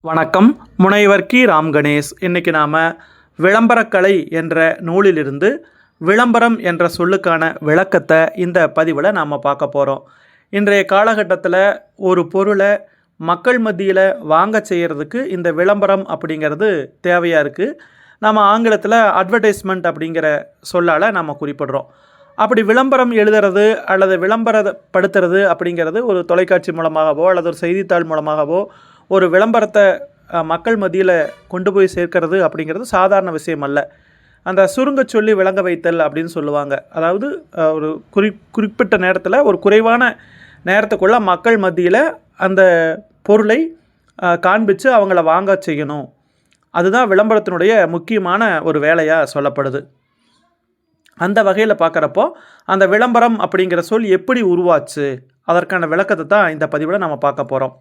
வணக்கம். முனைவர் கி ராம் கணேஷ். இன்றைக்கி நாம் விளம்பரக்கலை என்ற நூலிலிருந்து விளம்பரம் என்ற சொல்லுக்கான விளக்கத்தை இந்த பதிவில் நாம் பார்க்க போகிறோம். இன்றைய காலகட்டத்தில் ஒரு பொருளை மக்கள் மத்தியில் வாங்க செய்கிறதுக்கு இந்த விளம்பரம் அப்படிங்கிறது தேவையாக இருக்குது. நம்ம ஆங்கிலத்தில் அட்வர்டைஸ்மெண்ட் அப்படிங்கிற சொல்லால் நாம் குறிப்பிடுறோம். அப்படி விளம்பரம் எழுதுறது அல்லது விளம்பரப்படுத்துறது அப்படிங்கிறது ஒரு தொலைக்காட்சி மூலமாகவோ அல்லது ஒரு செய்தித்தாள் மூலமாகவோ ஒரு விளம்பரத்தை மக்கள் மத்தியில் கொண்டு போய் சேர்க்கிறது அப்படிங்கிறது சாதாரண விஷயம் அல்ல. அந்த சுருங்க சொல்லி விளங்க வைத்தல் அப்படின்னு சொல்லுவாங்க. அதாவது ஒரு குறிப்பிட்ட நேரத்தில் ஒரு குறைவான நேரத்துக்குள்ளே மக்கள் மத்தியில் அந்த பொருளை காண்பித்து அவங்கள வாங்க செய்யணும். அதுதான் விளம்பரத்தினுடைய முக்கியமான ஒரு வேலையாக சொல்லப்படுது. அந்த வகையில் பார்க்குறப்போ அந்த விளம்பரம் அப்படிங்கிற சொல் எப்படி உருவாச்சு அதற்கான விளக்கத்தை தான் இந்த பதிவில் நம்ம பார்க்க போகிறோம்.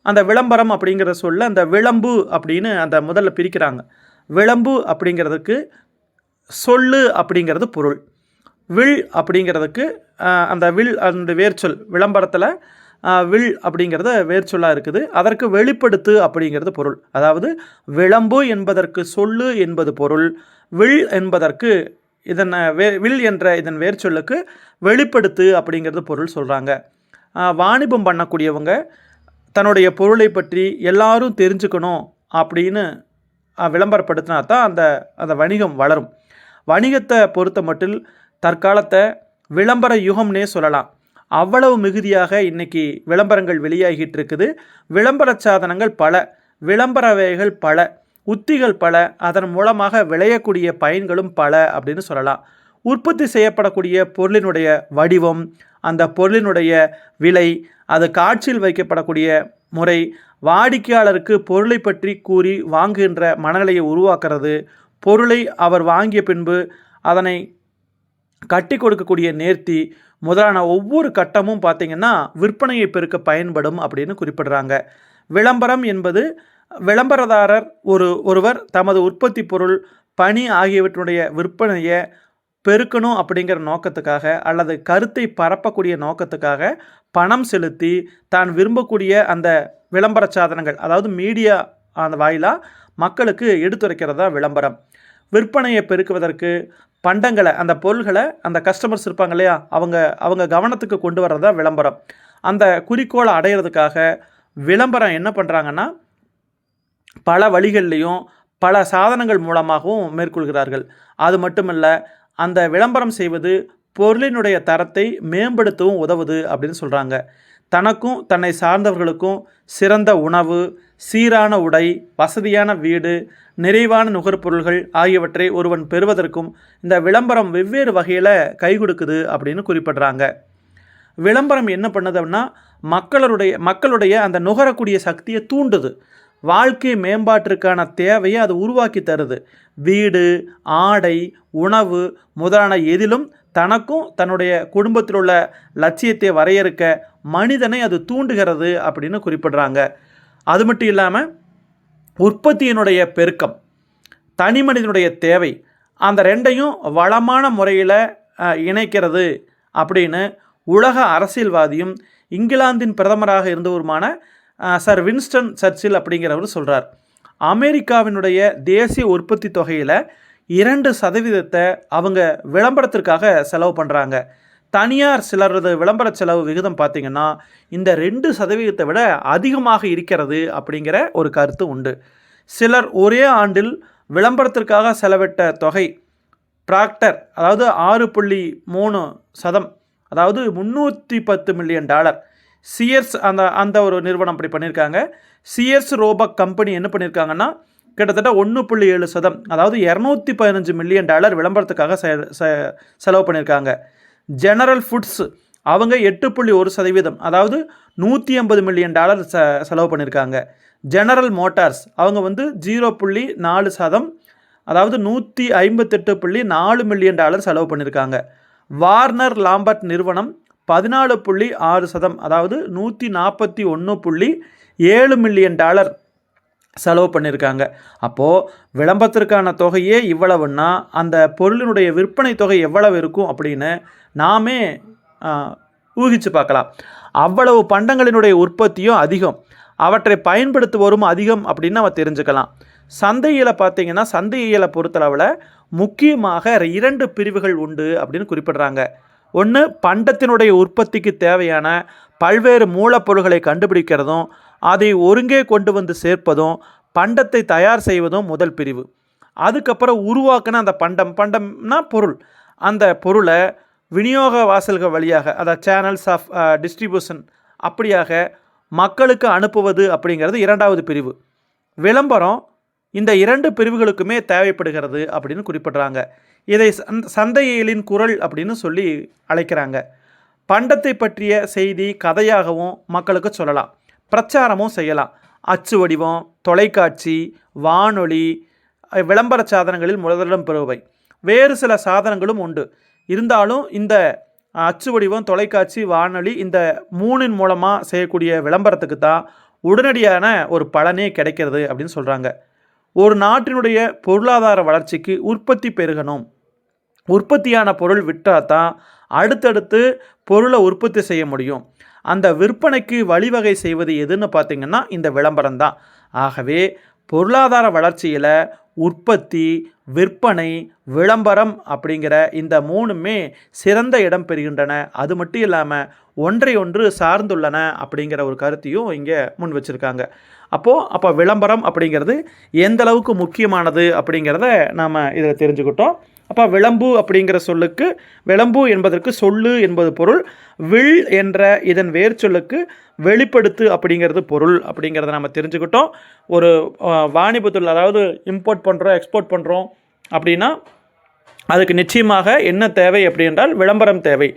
அந்த விளம்பரம் அப்படிங்கிற சொல்ல அந்த விளம்பு அப்படின்னு அந்த முதல்ல பிரிக்கிறாங்க. விளம்பு அப்படிங்கிறதுக்கு சொல்லு அப்படிங்கிறது பொருள். வில் அப்படிங்கிறதுக்கு அந்த வில் அந்த வேர்ச்சொல் விளம்பரத்தில் வில் அப்படிங்கிறது வேர்ச்சொல்லாக இருக்குது. அதற்கு வெளிப்படுத்து அப்படிங்கிறது பொருள். அதாவது விளம்பு என்பதற்கு சொல்லு என்பது பொருள். வில் என்பதற்கு இதன் வில் என்ற இதன் வேர்ச்சொல்லுக்கு வெளிப்படுத்து அப்படிங்கிறது பொருள் சொல்கிறாங்க. வாணிபம் பண்ணக்கூடியவங்க தன்னுடைய பொருளை பற்றி எல்லாரும் தெரிஞ்சுக்கணும் அப்படின்னு விளம்பரப்படுத்தினா தான் அந்த வணிகம் வளரும். வணிகத்தை பொறுத்த மட்டில் தற்காலத்தை விளம்பர யுகம்னே சொல்லலாம். அவ்வளவு மிகுதியாக இன்றைக்கி விளம்பரங்கள் வெளியாகிட்டு இருக்குது. விளம்பர சாதனங்கள் பல, விளம்பர வகைகள் பல, உத்திகள் பல, அதன் மூலமாக விளையக்கூடிய பயன்களும் பல அப்படின்னு சொல்லலாம். உற்பத்தி செய்யப்படக்கூடிய பொருளினுடைய வடிவம், அந்த பொருளினுடைய விலை, அது காட்சியில் வைக்கப்படக்கூடிய முறை, வாடிக்கையாளருக்கு பொருளை பற்றி கூறி வாங்குகின்ற மனநிலையை உருவாக்குறது, பொருளை அவர் வாங்கிய பின்பு அதனை கட்டி கொடுக்கக்கூடிய நேர்த்தி முதலான ஒவ்வொரு கட்டமும் பார்த்திங்கன்னா விற்பனையை பெருக்க பயன்படும் அப்படின்னு குறிப்பிடுறாங்க. விளம்பரம் என்பது விளம்பரதாரர் ஒருவர் தமது உற்பத்தி பொருள், பணி ஆகியவற்றுடைய விற்பனையை பெருக்கணும் அப்படிங்கிற நோக்கத்துக்காக அல்லது கருத்தை பரப்பக்கூடிய நோக்கத்துக்காக பணம் செலுத்தி தான் விரும்பக்கூடிய அந்த விளம்பர சாதனங்கள், அதாவது மீடியா அந்த வாயிலாக மக்களுக்கு எடுத்துரைக்கிறது தான் விளம்பரம். விற்பனையை பெருக்குவதற்கு பண்டங்களை, அந்த பொருள்களை அந்த கஸ்டமர்ஸ் இருப்பாங்க இல்லையா, அவங்க கவனத்துக்கு கொண்டு வர்றது தான் விளம்பரம். அந்த குறிக்கோளை அடையிறதுக்காக விளம்பரம் என்ன பண்ணுறாங்கன்னா பல வழிகள்லையும் பல சாதனங்கள் மூலமாகவும் மேற்கொள்கிறார்கள். அது மட்டுமல்ல, அந்த விளம்பரம் செய்வது பொருளினுடைய தரத்தை மேம்படுத்தவும் உதவுது அப்படின்னு சொல்கிறாங்க. தனக்கும் தன்னை சார்ந்தவர்களுக்கும் சிறந்த உணவு, சீரான உடை, வசதியான வீடு, நிறைவான நுகர்பொருள்கள் ஆகியவற்றை ஒருவன் பெறுவதற்கும் இந்த விளம்பரம் வெவ்வேறு வகையில் கை கொடுக்குது அப்படின்னு குறிப்பிடுறாங்க. விளம்பரம் என்ன பண்ணுதுன்னா மக்களுடைய அந்த நுகரக்கூடிய சக்தியை தூண்டுது. வாழ்க்கை மேம்பாட்டிற்கான தேவையை அது உருவாக்கி தருது. வீடு, ஆடை, உணவு முதலான எதிலும் தனக்கும் தன்னுடைய குடும்பத்தில் உள்ள லட்சியத்தை வரையறுக்க மனிதனை அது தூண்டுகிறது அப்படின்னு குறிப்பிடுறாங்க. அது மட்டும் இல்லாமல் உற்பத்தியினுடைய பெருக்கம், தனி மனிதனுடைய தேவை, அந்த ரெண்டையும் வளமான முறையில் இணைக்கிறது அப்படின்னு உலக அரசியல்வாதியும் இங்கிலாந்தின் பிரதமராக இருந்தவருமான சர் வின்ஸ்டன் சர்ச்சில் அப்படிங்கிறவர் சொல்கிறார். அமெரிக்காவினுடைய தேசிய உற்பத்தி தொகையில் 2% அவங்க விளம்பரத்திற்காக செலவு பண்ணுறாங்க. தனியார் சிலரது விளம்பர செலவு விகிதம் பார்த்திங்கன்னா இந்த 2% விட அதிகமாக இருக்கிறது அப்படிங்கிற ஒரு கருத்து உண்டு. சிலர் ஒரே ஆண்டில் விளம்பரத்திற்காக செலவிட்ட தொகை ப்ராக்டர், அதாவது 6.3%, அதாவது $310 மில்லியன். சியர்ஸ் அந்த ஒரு நிறுவனம் அப்படி பண்ணியிருக்காங்க. சியர்ஸ் ரோபக் கம்பெனி என்ன பண்ணியிருக்காங்கன்னா கிட்டத்தட்ட 1.7%, அதாவது $215 மில்லியன் விளம்பரத்துக்காக செலவு பண்ணியிருக்காங்க. ஜெனரல் ஃபுட்ஸ் அவங்க 8.1%, அதாவது $150 மில்லியன் செலவு பண்ணியிருக்காங்க. ஜெனரல் மோட்டார்ஸ் அவங்க 0.4%, அதாவது $158.4 மில்லியன் செலவு பண்ணியிருக்காங்க. வார்னர் லாம்பர்ட் நிறுவனம் 14.6%, அதாவது $141.7 மில்லியன் செலவு பண்ணியிருக்காங்க. அப்போது விளம்பரத்திற்கான தொகையே இவ்வளவுன்னா அந்த பொருளினுடைய விற்பனை தொகை எவ்வளவு இருக்கும் அப்படின்னு நாமே ஊகிச்சு பார்க்கலாம். அவ்வளவு பண்டங்களினுடைய உற்பத்தியும் அதிகம். அவற்றை பயன்படுத்துவோரும் அதிகம் அப்படின்னு நம்ம தெரிஞ்சுக்கலாம். சந்தையில் பார்த்தீங்கன்னா சந்தையியலை பொறுத்தளவில் முக்கியமாக 2 பிரிவுகள் உண்டு அப்படின்னு குறிப்பிடுறாங்க. ஒன்று, பண்டத்தினுடைய உற்பத்திக்கு தேவையான பல்வேறு மூலப்பொருள்களை கண்டுபிடிக்கிறதும் அதை ஒருங்கே கொண்டு வந்து சேர்ப்பதும் பண்டத்தை தயார் செய்வதும் முதல் பிரிவு. அதுக்கப்புறம் உருவாக்கின அந்த பண்டம்னா பொருள், அந்த பொருளை விநியோக வாசல்கள் வழியாக, அதாவது சேனல்ஸ் ஆஃப் டிஸ்ட்ரிபியூஷன் அப்படியாக மக்களுக்கு அனுப்புவது அப்படிங்கிறது 2வது பிரிவு. விளம்பரம் இந்த 2 பிரிவுகளுக்குமே தேவைப்படுகிறது அப்படின்னு குறிப்பிட்றாங்க. இதை சந்தையியலின் குரல் அப்படின்னு சொல்லி அழைக்கிறாங்க. பண்டத்தை பற்றிய செய்தி கதையாகவும் மக்களுக்கு சொல்லலாம், பிரச்சாரமும் செய்யலாம். அச்சு வடிவம், தொலைக்காட்சி, வானொலி, விளம்பர சாதனங்களில் முதலிடம் பெறுவை. வேறு சில சாதனங்களும் உண்டு. இருந்தாலும் இந்த அச்சு வடிவம், தொலைக்காட்சி, வானொலி இந்த 3ன் மூலமாக செய்யக்கூடிய விளம்பரத்துக்கு தான் உடனடியான ஒரு பலனே கிடைக்கிறது அப்படின்னு சொல்கிறாங்க. ஒரு நாட்டினுடைய பொருளாதார வளர்ச்சிக்கு உற்பத்தி பெருகணும், உற்பத்தியான பொருள் விட்டால் தான் அடுத்தடுத்து பொருளை உற்பத்தி செய்ய முடியும். அந்த விற்பனைக்கு வழிவகை செய்வது எதுன்னு பார்த்திங்கன்னா இந்த விளம்பரம் தான். ஆகவே பொருளாதார வளர்ச்சியில் உற்பத்தி, விற்பனை, விளம்பரம் அப்படிங்கிற இந்த 3மே சிறந்த இடம் பெறுகின்றன. அது மட்டும் இல்லாமல் ஒன்றை ஒன்று சார்ந்துள்ளன அப்படிங்கிற ஒரு கருத்தையும் இங்கே முன் வச்சுருக்காங்க. அப்போ விளம்பரம் அப்படிங்கிறது எந்த அளவுக்கு முக்கியமானது அப்படிங்கிறத நாம் இதில் தெரிஞ்சுக்கிட்டோம். அப்போ விளம்பு அப்படிங்கிற சொல்லுக்கு, விளம்பு என்பதற்கு சொல்லு என்பது பொருள், வில் என்ற இதன் வேர் சொல்லுக்கு வெளிப்படுத்து அப்படிங்கிறது பொருள் அப்படிங்கிறத நம்ம தெரிஞ்சுக்கிட்டோம். ஒரு வாணிபத்தில், அதாவது இம்போர்ட் பண்ணுறோம், எக்ஸ்போர்ட் பண்ணுறோம் அப்படின்னா அதுக்கு நிச்சயமாக என்ன தேவை அப்படி என்றால் விளம்பரம் தேவை.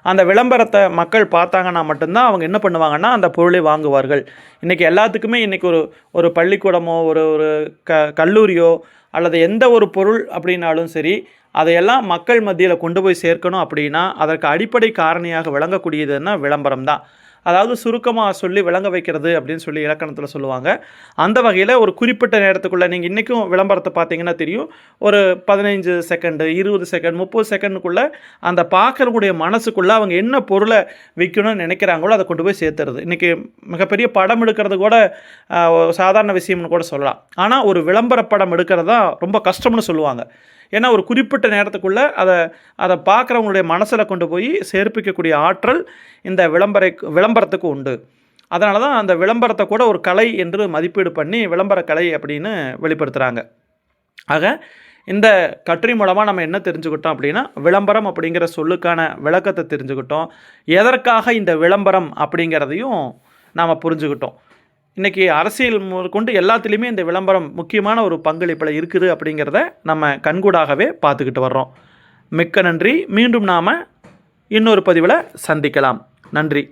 அந்த விளம்பரத்தை மக்கள் பார்த்தாங்கன்னா மட்டும்தான் அவங்க என்ன பண்ணுவாங்கன்னா அந்த பொருளை வாங்குவார்கள். இன்றைக்கி எல்லாத்துக்குமே இன்றைக்கி ஒரு பள்ளிக்கூடமோ ஒரு கல்லூரியோ அல்லது எந்த ஒரு பொருள் அப்படின்னாலும் சரி, அதையெல்லாம் மக்கள் மத்தியில் கொண்டு போய் சேர்க்கணும் அப்படின்னா அதற்கு அடிப்படை காரணியாக விளங்கக்கூடியதுன்னா விளம்பரம் தான். அதாவது சுருக்கமாக சொல்லி விளங்க வைக்கிறது அப்படின்னு சொல்லி இலக்கணத்தில் சொல்லுவாங்க. அந்த வகையில் ஒரு குறிப்பிட்ட நேரத்துக்குள்ளே, நீங்கள் இன்றைக்கும் விளம்பரத்தை பார்த்தீங்கன்னா தெரியும், ஒரு 15 செகண்டு, 20 செகண்ட், 30 செகண்டுக்குள்ளே அந்த பார்க்கறக்கூடிய மனசுக்குள்ளே அவங்க என்ன பொருளை விற்கணும்னு நினைக்கிறாங்களோ அதை கொண்டு போய் சேர்த்துறது. இன்றைக்கி மிகப்பெரிய படம் எடுக்கிறது கூட சாதாரண விஷயம்னு கூட சொல்லலாம். ஆனால் ஒரு விளம்பர படம் எடுக்கிறது தான் ரொம்ப கஷ்டம்னு சொல்லுவாங்க. ஏன்னா ஒரு குறிப்பிட்ட நேரத்துக்குள்ளே அதை பார்க்குறவங்களுடைய மனசில் கொண்டு போய் சேர்ப்பிக்கக்கூடிய ஆற்றல் இந்த விளம்பரத்துக்கு உண்டு. அதனால தான் அந்த விளம்பரத்தை கூட ஒரு கலை என்று மதிப்பீடு பண்ணி விளம்பர கலை அப்படின்னு வெளிப்படுத்துகிறாங்க. ஆக இந்த கட்டுரை மூலமாக நம்ம என்ன தெரிஞ்சுக்கிட்டோம் அப்படின்னா, விளம்பரம் அப்படிங்கிற சொல்லுக்கான விளக்கத்தை தெரிஞ்சுக்கிட்டோம். எதற்காக இந்த விளம்பரம் அப்படிங்கிறதையும் நாம் புரிஞ்சுக்கிட்டோம். இன்றைக்கி அரசியல் கொண்டு எல்லாத்துலேயுமே இந்த விளம்பரம் முக்கியமான ஒரு பங்களிப்பில் இருக்குது அப்படிங்கிறத நம்ம கண்கூடாகவே பார்த்துக்கிட்டு வர்றோம். மிக்க நன்றி. மீண்டும் நாம் இன்னொரு பதிவில் சந்திக்கலாம். நன்றி.